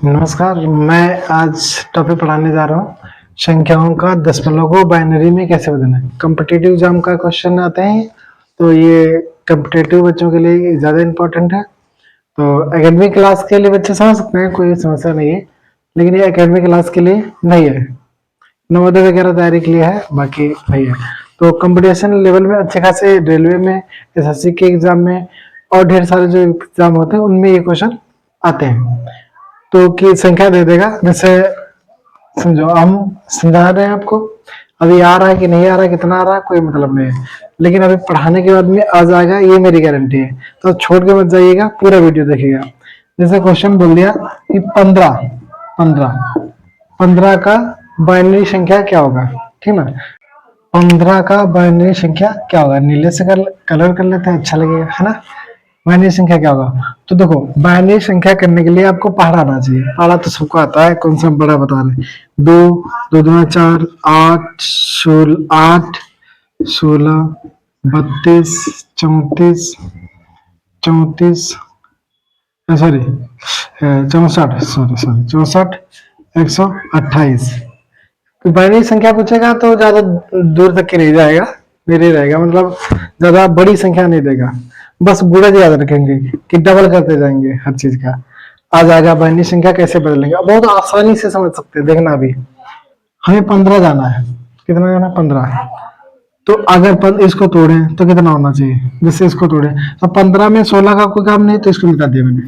नमस्कार। मैं आज टॉपिक पढ़ाने जा रहा हूँ संख्याओं का दशमलव को बाइनरी में कैसे बदलना है। कॉम्पिटिटिव एग्जाम का क्वेश्चन आते हैं तो ये कॉम्पिटिटिव बच्चों के लिए ज़्यादा इम्पोर्टेंट है। तो एकेडमिक क्लास के लिए बच्चे समझ सकते हैं, कोई समस्या नहीं है, लेकिन ये एकेडमिक क्लास के लिए नहीं है, नवोदय वगैरह तैयारी के लिए है, बाकी नहीं है। तो कंपटीशन लेवल में अच्छे खासे रेलवे में, एसएससी के एग्जाम में और ढेर सारे जो एग्जाम होते हैं उनमें ये क्वेश्चन आते हैं। तो की संख्या दे देगा, जैसे समझो हम समझा रहे हैं आपको, अभी आ रहा है कि नहीं आ रहा है, कितना आ रहा है कोई मतलब नहीं है, लेकिन अभी पढ़ाने के बाद में आ जाएगा, ये मेरी गारंटी है। तो छोड़ के मत जाइएगा, पूरा वीडियो देखिएगा। जैसे क्वेश्चन बोल दिया कि 15 15 15 का बाइनरी संख्या क्या होगा, ठीक ना। 15 का बाइनरी संख्या क्या होगा, नीले से कलर कर लेते हैं, अच्छा लगेगा, है ना। बाइनरी संख्या क्या होगा, तो देखो बाइनरी संख्या करने के लिए आपको पहाड़ा आना चाहिए। पहाड़ा तो सबको आता है, कौन सा बड़ा बता रहे। 2 2 2 4 8 8 16 32 34 34 सॉरी 64 64 128। बाइनरी संख्या पूछेगा तो ज्यादा दूर तक के नहीं जाएगा, मेरे रहेगा, मतलब ज्यादा बड़ी संख्या नहीं देगा, बस गुणज याद रखेंगे कि डबल करते जाएंगे हर चीज का। आ जाएगा बाइनरी संख्या कैसे बदलेंगे, बहुत आसानी से समझ सकते हैं। देखना अभी हमें 15 जाना है, कितना जाना है 15। तो अगर इसको तोड़े तो कितना होना चाहिए, जैसे इसको तोड़े तो 15 में 16 का कोई काम नहीं, तो इसको मिटा दिया मैंने।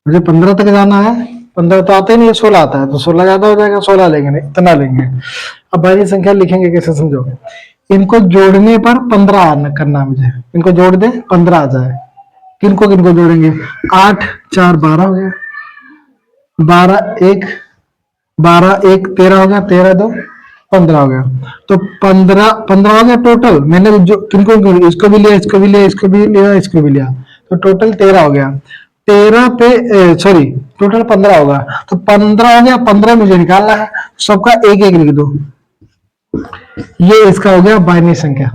मुझे 15 तक जाना है, 15 तो आते ही नहीं है, 16 आता है, तो 16 ज्यादा हो जाएगा, 16 लेंगे नहीं, इतना लेंगे। अब बाइनरी संख्या लिखेंगे कैसे समझो, इनको जोड़ने पर 15 करना, मुझे इनको जोड़ दे 15 आ जाए। किनको किनको जोड़ेंगे, 8 4 12 हो गया, 12 1 13 हो गया, 13 2 15 हो गया। तो 15 हो गया टोटल। मैंने जो किनको इसको भी लिया, इसको भी लिया, इसको भी लिया, इसको भी लिया, तो टोटल 13 हो गया। 13 पे सॉरी टोटल 15 होगा, तो 15 हो गया, 15 मुझे निकालना है, सबका एक एक लिख दो। ये इसका हो गया बाइनरी संख्या,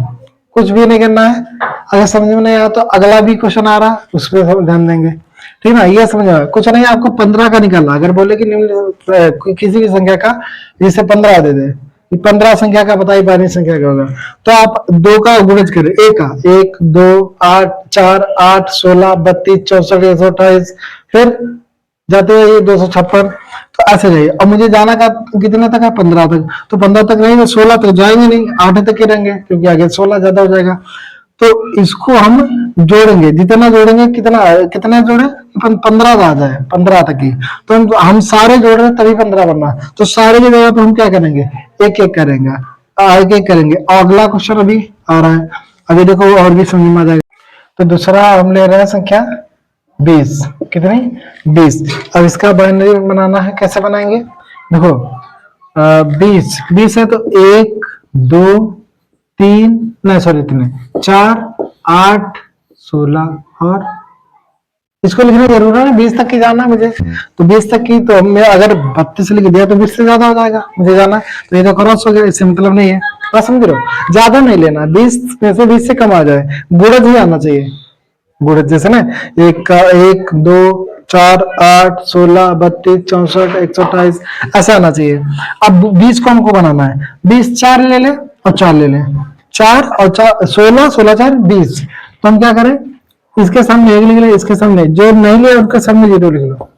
कुछ भी नहीं करना है। अगर समझ में नहीं आया तो अगला भी क्वेश्चन आ रहा है, उस पर ध्यान देंगे, ठीक है ना। ये समझ में कुछ नहीं, आपको 15 का निकालना। अगर बोले कि किसी भी संख्या का जैसे 15 दे दे, 15 संख्या का बताइए बाइनरी संख्या क्या होगा, तो आप 2 का गुणज करें, 1 का 1 2 8 4 8 16 32 64 128, फिर जाते हुए ये 256, तो ऐसे जाइए। अब मुझे जाना का कितने तक है, 15 तक, तो 15 तक नहीं है, 16 तक जाएंगे नहीं, 8 तक ही रहेंगे, क्योंकि आगे 16 ज्यादा हो जाएगा। तो इसको हम जोड़ेंगे, जितना जोड़ेंगे, कितना कितना जोड़े, 15 आ जाए, 15 तक ही। तो हम सारे जोड़ रहे तभी 15 बनना, तो सारे की जगह पे हम क्या करेंगे, एक एक करेंगे, एक एक करेंगे। अगला क्वेश्चन अभी आ रहा है, अभी देखो और भी समझ में आ जाएगा। तो दूसरा हम ले रहे हैं संख्या 20, कितनी 20। अब इसका बाइनरी बनाना है, कैसे बनाएंगे, देखो 20 है तो 1 2 3 नहीं सॉरी 3 4 8 16 और इसको लिखना जरूर है, 20 तक की जाना है मुझे, तो 20 तक की, तो मैं अगर 32 लिख दिया तो 20 से ज्यादा हो जाएगा, मुझे जाना है, तो ये तो क्रॉस हो गया, इससे मतलब नहीं है, बस समझ रहे हो। ज्यादा नहीं लेना, 20 में से 20 से कम आ जाए, गुणज ही आना चाहिए, गुणज जैसे ना 1 का 1 2 4 8 16 32 64 128 ऐसा आना चाहिए। अब 20 को हमको बनाना है, 20 4 ले ले और 4 ले ले, 4 और 4 16 16 4 20। तो हम क्या करें, इसके सामने 1 लिख ले, इसके सामने जो नहीं ले उनके सामने 0 लिख लो।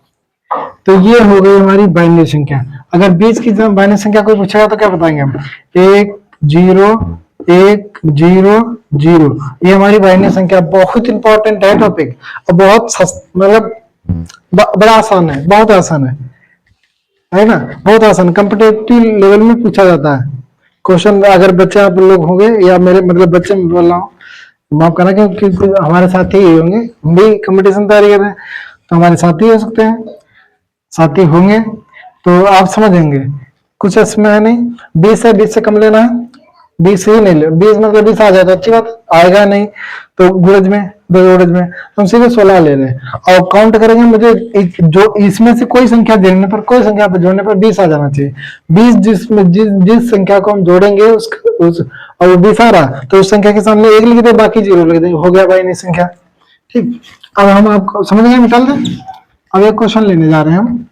तो ये हो गई हमारी बाइनरी संख्या। अगर 20 की बाइनरी संख्या कोई पूछेगा तो क्या बताएंगे हम, 1 0 1 0 0। ये हमारी बाइनरी संख्या, बहुत इंपॉर्टेंट है टॉपिक, और बहुत मतलब बड़ा आसान है, बहुत आसान है ना, बहुत आसान। कॉम्पिटिटिव लेवल में पूछा जाता है क्वेश्चन। अगर बच्चे आप लोग होंगे, या मेरे मतलब बच्चे में बोल रहा हूँ, माफ करना, क्योंकि हमारे साथी ही होंगे, हम भी कंपटीशन तैयारी कर रहे हैं, तो हमारे साथी हो सकते हैं, साथी होंगे, तो आप समझेंगे, कुछ इसमें है नहीं। 20 है, 20 से कम लेना है, 20 ही नहीं ले, 20 मतलब 20 आ जाए तो अच्छी बात, आएगा नहीं तो गुणज में, दो गुणज में तो हम सीधे 16 ले रहे हैं, और काउंट करेंगे। मुझे जो इसमें से कोई संख्या जोड़ने पर, कोई संख्या पर जोड़ने पर 20 आ जाना चाहिए। 20 जिसमें जिस संख्या को हम जोड़ेंगे उस और 20 आ रहा, तो उस संख्या के सामने 1 लिख दे, बाकी 0 लिख दे, हो गया बाइनरी संख्या। ठीक, अब हम आपको समझ गए, निकाल दें। अब एक क्वेश्चन लेने जा रहे हैं हम,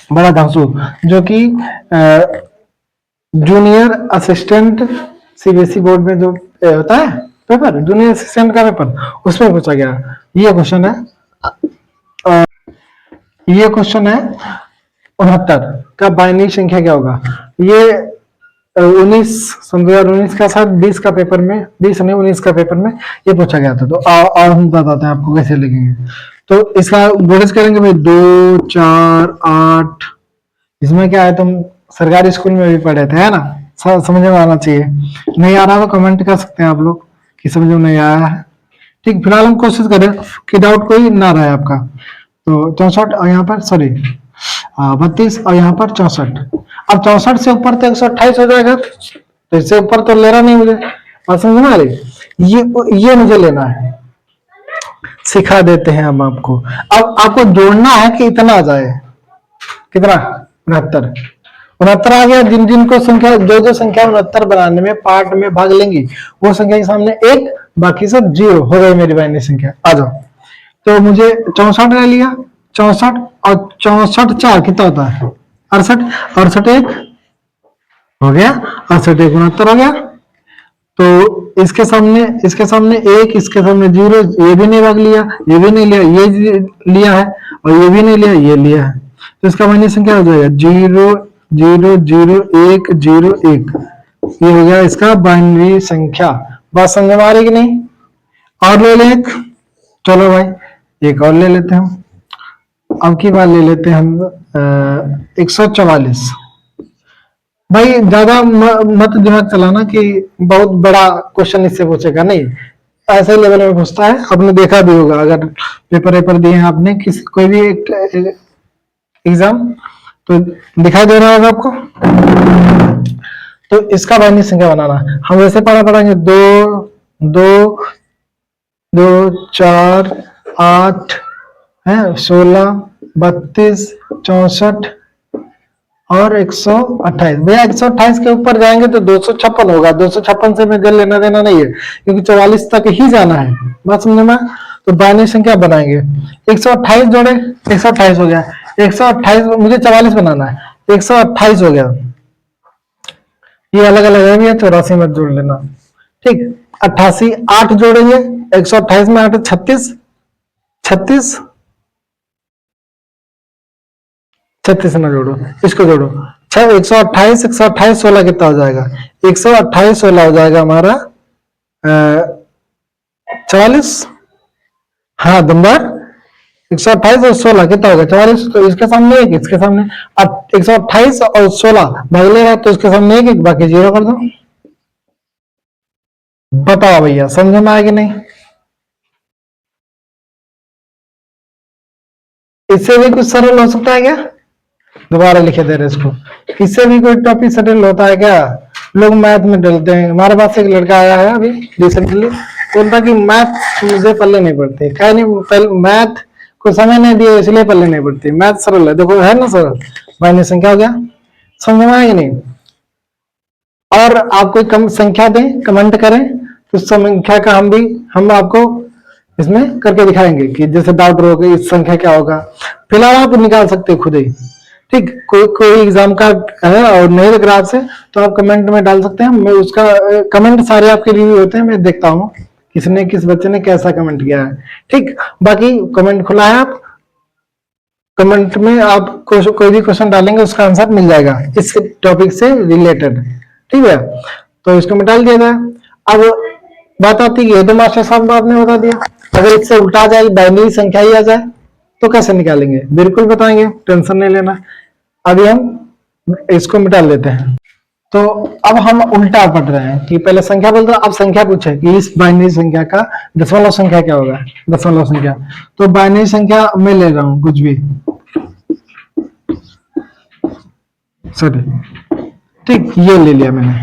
बड़ा धांसू, जो कि जूनियर असिस्टेंट सीबीएसई बोर्ड में जो होता है पेपर, जूनियर असिस्टेंट का पेपर, उसमें पूछा गया ये क्वेश्चन है। ये क्वेश्चन है 69 का बाइनरी संख्या क्या होगा। ये 2019 का साथ 20 का पेपर में, 20 नहीं 19 का पेपर में ये पूछा गया था। तो और हम बताते हैं आपको कैसे लिखेंगे। तो इसका बोर्ड करेंगे भाई 2 4 8। इसमें क्या है, तुम सरकारी स्कूल में भी पढ़े थे है ना, समझ में आना चाहिए। नहीं आ रहा तो कमेंट कर सकते हैं आप लोग कि समझ में नहीं आया है। ठीक, फिलहाल हम कोशिश करें कि डाउट कोई ना रहे आपका। तो 64 और यहाँ पर सॉरी 32 और यहाँ पर 64। अब 64 से ऊपर तो 128 हो जाएगा, तो इससे ऊपर तो लेना नहीं मुझे। और समझ में आ रही, ये मुझे लेना है। सिखा देते हैं हम आपको। अब आपको जोड़ना है कि इतना आ जाए, कितना 69। 69 आ गया। जिन जिन को संख्या, जो संख्या 69 बनाने में पार्ट में भाग लेंगी वो संख्या के सामने 1, बाकी सब 0 हो गई मेरी बाइनरी संख्या। आ जाओ। तो मुझे 64 ले लिया, 64 और 64 4 कितना होता है 68, 68 1 हो गया, 68 1 69 हो गया। तो इसके सामने 1, इसके सामने 0, ये भी नहीं भाग लिया, ये भी नहीं लिया, ये लिया है और ये भी नहीं लिया, ये लिया है। तो इसका बाइनरी संख्या हो जाएगा 0 0 0 1 0 1। ये हो गया इसका बाइनरी संख्या। बात समझ में आ रही कि नहीं? और ले ले एक, चलो भाई एक और ले लेते हैं हम। अब की बार ले लेते हैं हम 144। भाई ज्यादा मत दिमाग चलाना कि बहुत बड़ा क्वेश्चन इससे पूछेगा, नहीं, ऐसे लेवल में पूछता है। आपने देखा भी होगा अगर पेपर दिए हैं आपने, किसी कोई भी एग्जाम, तो दिखाई दे रहा होगा आपको। तो इसका बाइनरी संख्या बनाना हम वैसे पढ़ेंगे 2 2 2 4 8 है 16 32 64 और 128। भैया 128 के ऊपर जाएंगे तो 256 होगा। 256 से में लेना देना नहीं है, क्योंकि 44 तक ही जाना है। बात समझ में? तो बाइनरी संख्या बनाएंगे। 128 जोड़े 128 हो गया। 128 मुझे 44 बनाना है, 128 हो गया। ये अलग अलग है भैया, 84 मत जोड़ लेना। ठीक, 88 8 जोड़ेंगे 128 में 8 36 36 36 ना जोड़ो, इसको जोड़ो 128 128 16 कितना हो जाएगा 128 16 हो जाएगा हमारा 44। हाँ दमदार, 128 और 16 कितना होगा 44। तो इसके सामने एक, इसके सामने 128 और 16 भाग ले रहा है, तो इसके सामने एक बाकी 0 कर दो। बताओ भैया समझ में आया कि नहीं? इससे भी कुछ सरल हो सकता है क्या? दोबारा लिखे दे रहे इसको। इससे भी कोई टॉपिक सरल होता है क्या? लोग मैथ में डलते हैं। हमारे पास एक लड़का आया है अभी रिसेंटली, बोलता कि मैथ मुझे पल्ले नहीं पड़ते। क्या नहीं, मैथ को समय नहीं दिया इसलिए पल्ले नहीं पड़ती। मैथ सरल है, देखो है ना सरल। बाइनरी संख्या हो गया, समझ में आया कि नहीं? और आप कोई कम संख्या दें, कमेंट करें, तो संख्या का हम आपको इसमें करके दिखाएंगे कि जैसे डाउट होगा इस संख्या क्या होगा। फिलहाल आप निकाल सकते खुद ही। ठीक, कोई एग्जाम का है और नहीं लग रहा आपसे तो आप कमेंट में डाल सकते हैं। मैं उसका कमेंट सारे आपके रिव्यू होते हैं, मैं देखता हूँ किसने किस बच्चे ने कैसा कमेंट किया है। ठीक, बाकी कमेंट खुला है, आप कमेंट में आप कोई भी क्वेश्चन डालेंगे उसका आंसर मिल जाएगा इस टॉपिक से रिलेटेड। ठीक है, तो इसको मिटा दिया जाए। अब बात आती है, तो मास्टर साहब आपने बता दिया, अगर इससे उल्टा आ जाए बाइनरी संख्या ही आ जाए तो कैसे निकालेंगे, बिल्कुल बताएंगे, टेंशन नहीं लेना। अभी हम इसको मिटा लेते हैं। तो अब हम उल्टा पढ़ रहे हैं कि पहले संख्या बोलते हैं, अब संख्या पूछे कि इस बाइनरी संख्या का दशमलव संख्या क्या होगा। दशमलव संख्या, तो बाइनरी संख्या मैं ले रहा हूं कुछ भी, सॉरी, ठीक, ये ले लिया मैंने।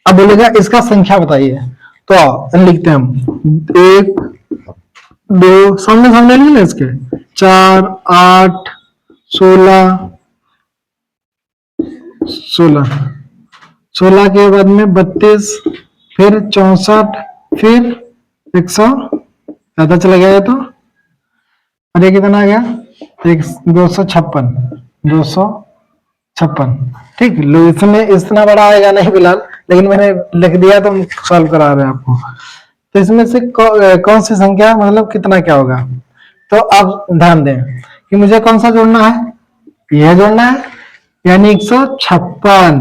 अब बोलेगा इसका संख्या बताइए, तो लिखते हैं हम 1 2 सामने सामने नहीं है इसके 4 8 16 16 के बाद में 32, फिर 64, फिर 100 ज्यादा चला गया है तो, और ये कितना आ गया 256। 256। ठीक, लो इसमें इतना बड़ा आएगा नहीं फिलहाल, लेकिन मैंने लिख दिया तो हम सॉल्व करा रहे हैं आपको। तो इसमें से कौन सी संख्या मतलब कितना क्या होगा। तो आप ध्यान दें कि मुझे कौन सा जोड़ना है, यह जोड़ना है, यानी 156,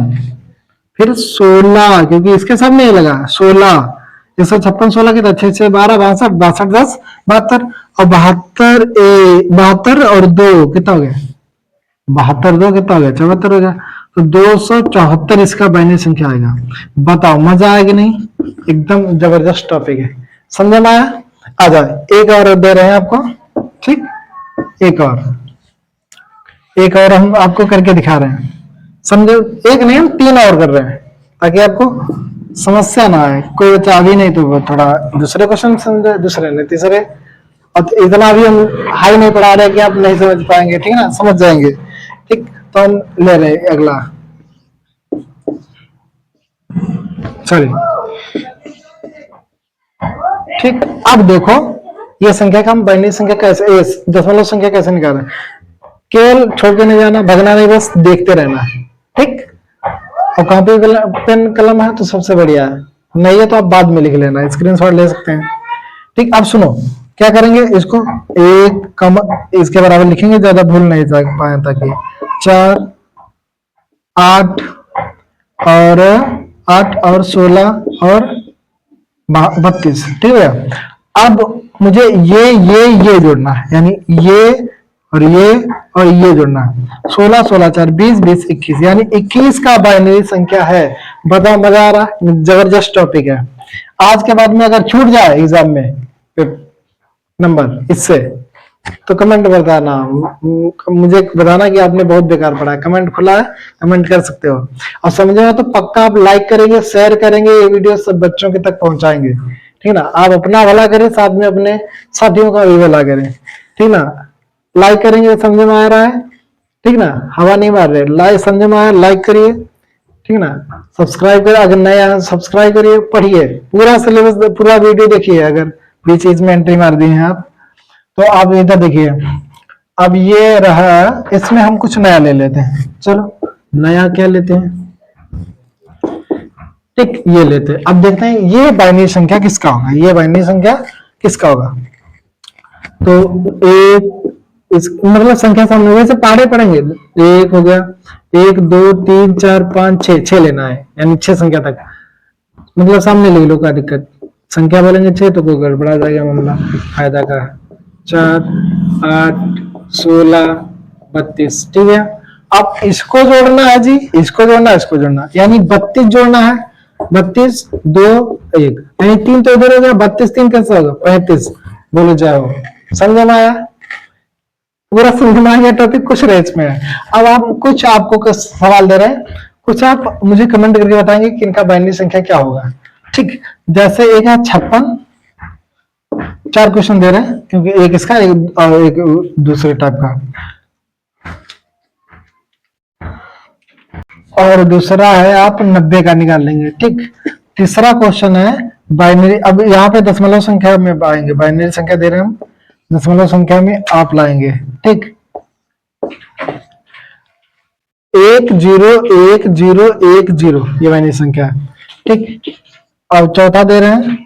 फिर 16, क्योंकि इसके साथ नहीं लगा 16, 156 16 कितना, 6 6 12 62 62 10 72, और 72 और 2 कितना हो गया, 72 2 कितना हो गया, 74 हो गया। तो 274 इसका बाइनरी संख्या आएगा। बताओ मजा आएगी नहीं, एकदम जबरदस्त टॉपिक है, समझ में आया। आ जाए एक और दे रहे हैं आपको, ठीक, एक और हम आपको करके दिखा रहे हैं, समझो। एक नहीं, हम 3 और कर रहे हैं ताकि आपको समस्या ना आए। कोई बच्चा अभी नहीं तो वो थोड़ा दूसरे क्वेश्चन समझे, दूसरे नहीं तीसरे, और इतना भी हम हाई नहीं पढ़ा रहे कि आप नहीं समझ पाएंगे, ठीक है ना, समझ जाएंगे। ठीक, तो हम ले रहे हैं अगला, सॉरी। ठीक, अब देखो ये संख्या का हम बाइनरी संख्या कैसे, दशमलव संख्या कैसे निकालें। केवल छोड़ के नहीं जाना, भगना नहीं, बस देखते रहना है। ठीक, और कॉपी पेन कलम है तो सबसे बढ़िया है, नहीं है तो आप बाद में लिख लेना, स्क्रीनशॉट ले सकते हैं। ठीक, अब सुनो क्या करेंगे, इसको एक कम इसके बराबर लिखेंगे, ज्यादा भूल नहीं पाए, ताकि 4 8 और 8 और 16 और 32। ठीक है, अब मुझे ये जोड़ना है, यानी ये और ये जोड़ना है। 16 16 4 20 20 21, यानी 21 का बाइनरी संख्या है। बताओ मजा आ रहा है, जबरदस्त टॉपिक है। आज के बाद में अगर छूट जाए एग्जाम में नंबर इससे, तो कमेंट बताना, मुझे बताना कि आपने बहुत बेकार पढ़ा है। कमेंट खुला है, कमेंट कर सकते हो। और समझे तो पक्का आप लाइक करेंगे, शेयर करेंगे, ये वीडियो सब बच्चों के तक पहुंचाएंगे, ठीक ना। आप अपना भला करें, साथ में अपने साथियों का भी भला करें, ठीक ना। लाइक करेंगे, समझ में आ रहा है, ठीक ना, हवा नहीं मार रहे, लाइक समझ में आया, लाइक करिए, ठीक ना। सब्सक्राइब करें, अगर नया सब्सक्राइब करिए, पढ़िए पूरा सिलेबस, पूरा वीडियो देखिए। अगर बीच बीच में एंट्री मार दी है आप, तो आप इधर देखिए। अब ये रहा, इसमें हम कुछ नया ले लेते हैं। चलो नया क्या लेते हैं, ठीक, ये लेते हैं। अब देखते हैं ये बाइनरी संख्या किसका होगा, ये बाइनरी संख्या किसका होगा। तो एक इस मतलब संख्या सामने वैसे पहाड़े पड़ेंगे, एक हो गया, 1 2 3 4 5 6, 6 लेना है, यानी 6 संख्या तक, मतलब सामने ले लो, क्या दिक्कत। संख्या बोलेंगे 6 तो कोई गड़बड़ा जाएगा मामला, फायदा का। 4 8 16 32, ठीक है। अब इसको जोड़ना है जी, इसको जोड़ना, यानी 32 जोड़ना है। 32 2 1, यानी 3 तो इधर हो गया, 32 3 कैसे होगा, 35। बोलो जाओ, समझ में आया, पूरा समझ में आ गया टॉपिक, कुछ रहे इसमें। अब आप कुछ आपको सवाल दे रहे हैं, कुछ आप मुझे कमेंट करके बताएंगे कि इनका बाइनरी संख्या क्या होगा। ठीक, जैसे एक है 56, 4 क्वेश्चन दे रहे हैं, क्योंकि एक इसका और एक दूसरे टाइप का, और दूसरा है आप 90 का निकाल लेंगे। ठीक, तीसरा क्वेश्चन है बाइनरी। अब यहाँ पे दशमलव संख्या में आएंगे, बाइनरी संख्या दे रहे हैं हम, दशमलव संख्या में आप लाएंगे। ठीक, 1 0 1 0 1 0, ये बाइनरी संख्या है। ठीक, अब चौथा दे रहे हैं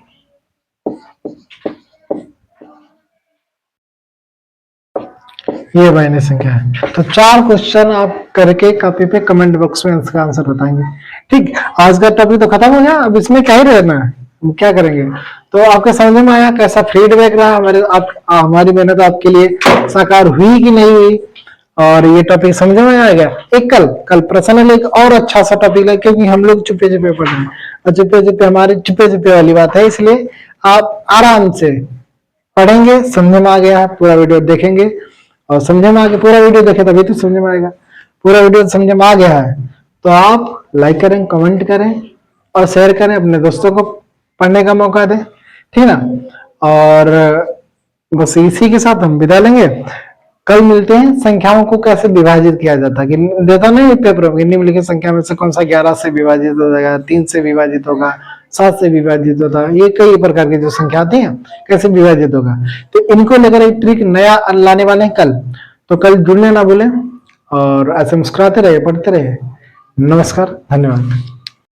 ये बाइनरी संख्या है। तो 4 क्वेश्चन आप करके कॉपी पे कमेंट बॉक्स में इसका आंसर बताएंगे। ठीक, आज का टॉपिक तो खत्म हो गया, अब इसमें क्या ही रहना है, हम क्या करेंगे। तो आपके समझ में आया, कैसा फीडबैक रहा हमारी मेहनत आपके लिए साकार हुई कि नहीं हुई, और ये टॉपिक समझ में आ गया। एक कल पर्सनल एक और अच्छा सा टॉपिक है, क्योंकि हम लोग चुपे चुपे पढ़ रहे हैं, और चुपे चुपे हमारी चुपे चुपे वाली बात है, इसलिए आप आराम से पढ़ेंगे, समझ में आ गया है, पूरा वीडियो देखेंगे, और समझ में आ गया, पूरा वीडियो देखे तभी तो समझ में आएगा। पूरा वीडियो समझ में आ गया है तो आप लाइक करें, कमेंट करें और शेयर करें, अपने दोस्तों को पढ़ने का मौका दें, ठीक ना। और बस इसी के साथ हम विदा लेंगे। कल मिलते हैं, संख्याओं को कैसे विभाजित किया जाता है, कि देता नहीं पेपर में, निम्नलिखित संख्या में से कौन सा 11 से विभाजित हो जाएगा, 3 से विभाजित होगा, 7 से विभाजित होता है, ये कई प्रकार की जो संख्या आती है कैसे विभाजित होगा। तो इनको लेकर एक ट्रिक नया लाने वाले हैं कल, तो कल जुड़ने ना भूलें और ऐसे मुस्कुराते रहिए, पढ़ते रहिए। नमस्कार, धन्यवाद।